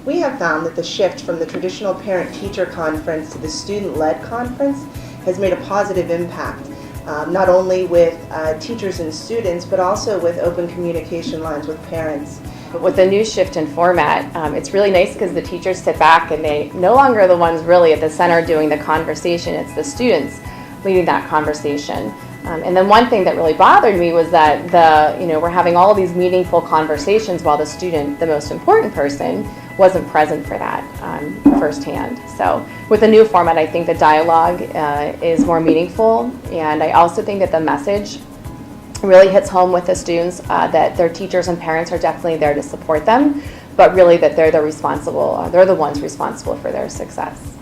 We have found that the shift from the traditional parent-teacher conference to the student-led conference has made a positive impact, not only with teachers and students, but also with open communication lines with parents. With the new shift in format, it's really nice because the teachers sit back and they no longer are the ones really at the center doing the conversation, it's the students leading that conversation. And then one thing that really bothered me was that we're having all of these meaningful conversations while the student, the most important person, wasn't present for that firsthand. So with the new format, I think the dialogue is more meaningful, and I also think that the message really hits home with the students that their teachers and parents are definitely there to support them, but really that they're the ones responsible for their success.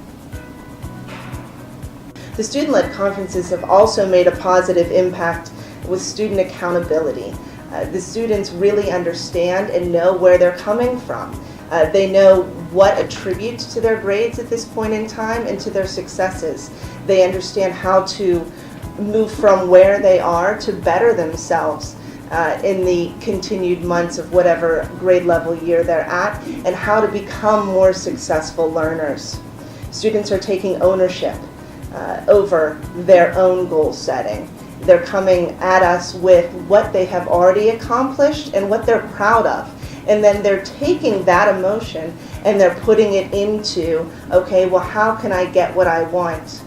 The student-led conferences have also made a positive impact with student accountability. The students really understand and know where they're coming from. They know what attributes to their grades at this point in time and to their successes. They understand how to move from where they are to better themselves in the continued months of whatever grade level year they're at, and how to become more successful learners. Students are taking ownership over their own goal setting. They're coming at us with what they have already accomplished and what they're proud of. And then they're taking that emotion and they're putting it into, okay, well, how can I get what I want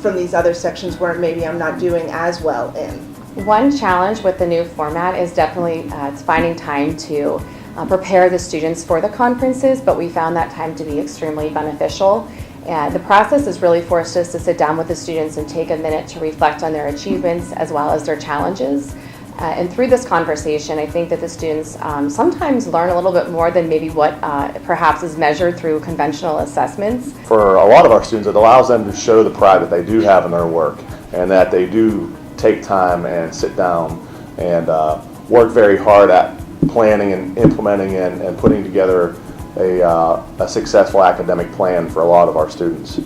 from these other sections where maybe I'm not doing as well in. One challenge with the new format is definitely it's finding time to prepare the students for the conferences, but we found that time to be extremely beneficial. And the process has really forced us to sit down with the students and take a minute to reflect on their achievements as well as their challenges. And through this conversation, I think that the students sometimes learn a little bit more than maybe what perhaps is measured through conventional assessments. For a lot of our students, it allows them to show the pride that they do have in their work, and that they do take time and sit down and work very hard at planning and implementing and putting together a successful academic plan for a lot of our students.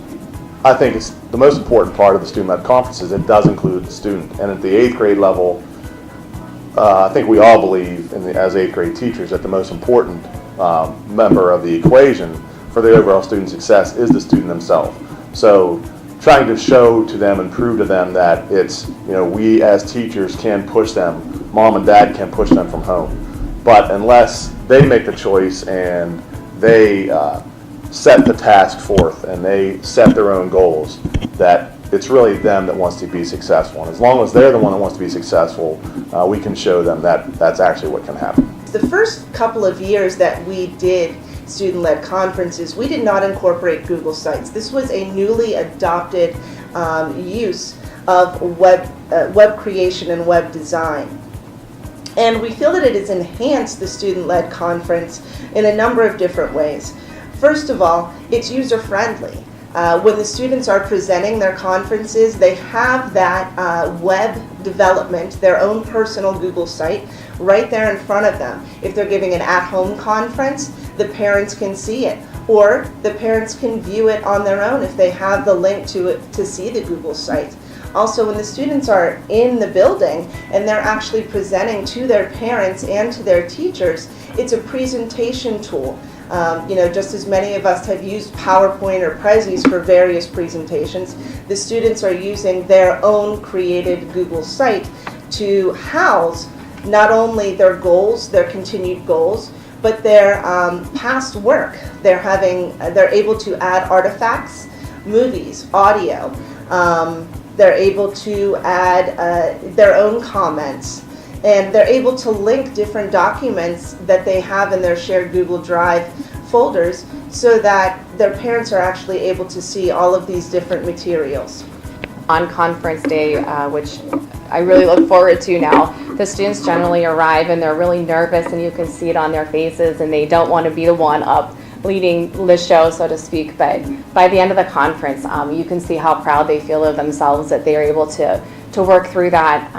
I think it's the most important part of the student-led conferences. It does include the student, and at the 8th grade level, I think we all believe, as 8th grade teachers, that the most important member of the equation for the overall student success is the student themselves. So trying to show to them and prove to them that it's, we as teachers can push them, mom and dad can push them from home. But unless they make the choice and they set the task forth and they set their own goals, that it's really them that wants to be successful. And as long as they're the one that wants to be successful, we can show them that that's actually what can happen. The first couple of years that we did student-led conferences, we did not incorporate Google Sites. This was a newly adopted use of web creation and web design. And we feel that it has enhanced the student-led conference in a number of different ways. First of all, it's user-friendly. When the students are presenting their conferences, they have that web development, their own personal Google site, right there in front of them. If they're giving an at-home conference, the parents can see it, or the parents can view it on their own if they have the link to it to see the Google site. Also, when the students are in the building and they're actually presenting to their parents and to their teachers, it's a presentation tool. Just as many of us have used PowerPoint or Prezis for various presentations, the students are using their own created Google site to house not only their goals, their continued goals, but their past work. They're able to add artifacts, movies, audio. They're able to add their own comments. And they're able to link different documents that they have in their shared Google Drive folders so that their parents are actually able to see all of these different materials. On conference day, which I really look forward to now, the students generally arrive and they're really nervous, and you can see it on their faces, and they don't want to be the one up leading the show, so to speak. But by the end of the conference, you can see how proud they feel of themselves that they are able to work through that,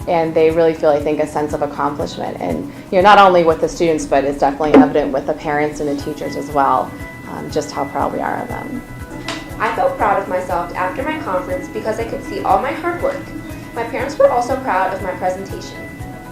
and they really feel, I think, a sense of accomplishment. And not only with the students, but it's definitely evident with the parents and the teachers as well, just how proud we are of them. I felt proud of myself after my conference because I could see all my hard work. My parents were also proud of my presentation.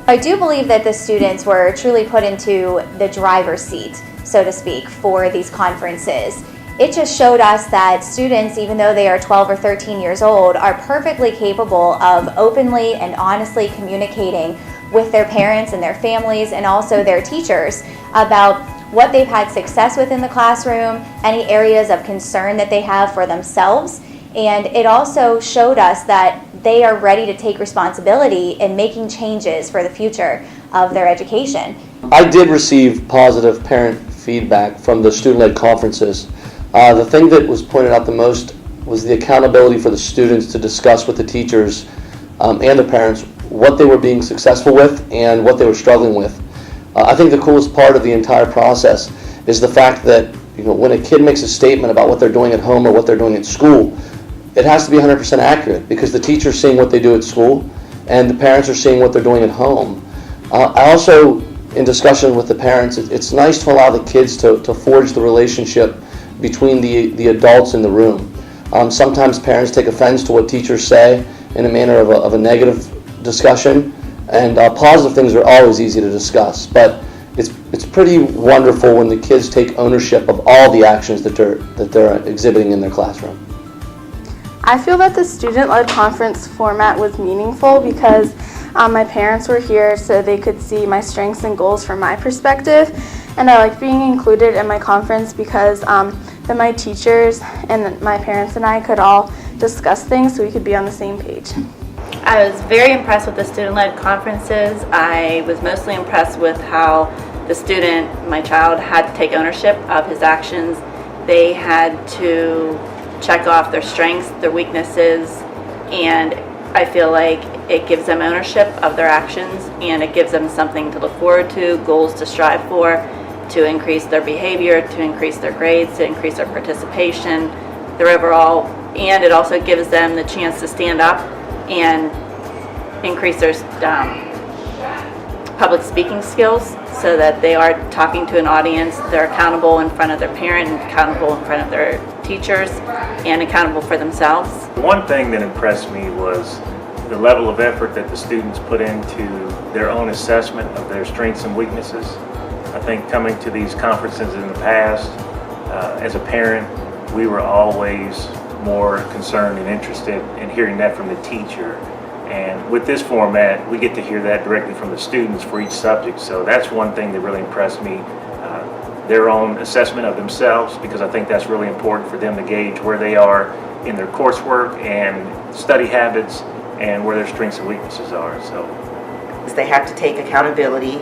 I do believe that the students were truly put into the driver's seat. so to speak, for these conferences. It just showed us that students, even though they are 12 or 13 years old, are perfectly capable of openly and honestly communicating with their parents and their families and also their teachers about what they've had success with in the classroom, any areas of concern that they have for themselves. And it also showed us that they are ready to take responsibility in making changes for the future of their education. I did receive positive parent feedback from the student-led conferences. The thing that was pointed out the most was the accountability for the students to discuss with the teachers and the parents what they were being successful with and what they were struggling with. I think the coolest part of the entire process is the fact that when a kid makes a statement about what they're doing at home or what they're doing at school, it has to be 100% accurate because the teacher's seeing what they do at school and the parents are seeing what they're doing at home. I also, in discussion with the parents, it's nice to allow the kids to forge the relationship between the adults in the room. Sometimes parents take offense to what teachers say in a manner of a negative discussion, and positive things are always easy to discuss, but it's pretty wonderful when the kids take ownership of all the actions that they're exhibiting in their classroom. I feel that the student-led conference format was meaningful because my parents were here so they could see my strengths and goals from my perspective, and I like being included in my conference because then my teachers and my parents and I could all discuss things so we could be on the same page. I was very impressed with the student-led conferences. I was mostly impressed with how the student, my child, had to take ownership of his actions. They had to check off their strengths, their weaknesses, and I feel like it gives them ownership of their actions and it gives them something to look forward to, goals to strive for, to increase their behavior, to increase their grades, to increase their participation, their overall, and it also gives them the chance to stand up and increase their public speaking skills so that they are talking to an audience, they're accountable in front of their parent, accountable in front of their teachers, and accountable for themselves. One thing that impressed me was the level of effort that the students put into their own assessment of their strengths and weaknesses. I think coming to these conferences in the past, as a parent, we were always more concerned and interested in hearing that from the teacher. And with this format, we get to hear that directly from the students for each subject. So that's one thing that really impressed me, their own assessment of themselves, because I think that's really important for them to gauge where they are in their coursework and study habits and where their strengths and weaknesses are. So they have to take accountability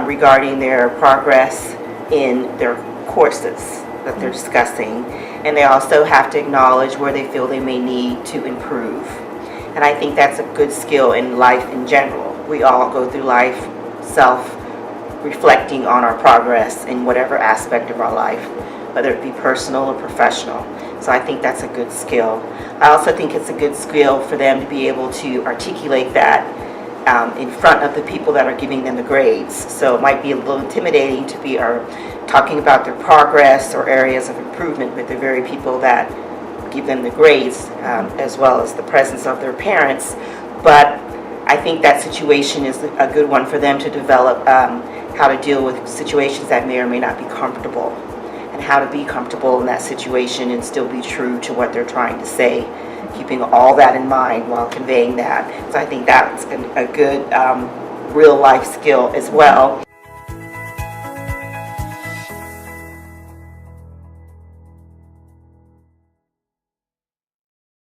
regarding their progress in their courses that they're discussing, and they also have to acknowledge where they feel they may need to improve. And I think that's a good skill in life in general. We all go through life self-reflecting on our progress in whatever aspect of our life, whether it be personal or professional. So I think that's a good skill. I also think it's a good skill for them to be able to articulate that in front of the people that are giving them the grades. So it might be a little intimidating to be talking about their progress or areas of improvement with the very people that give them the grades, as well as the presence of their parents. But I think that situation is a good one for them to develop how to deal with situations that may or may not be comfortable, and how to be comfortable in that situation and still be true to what they're trying to say, keeping all that in mind while conveying that. So I think that's a good real life skill as well.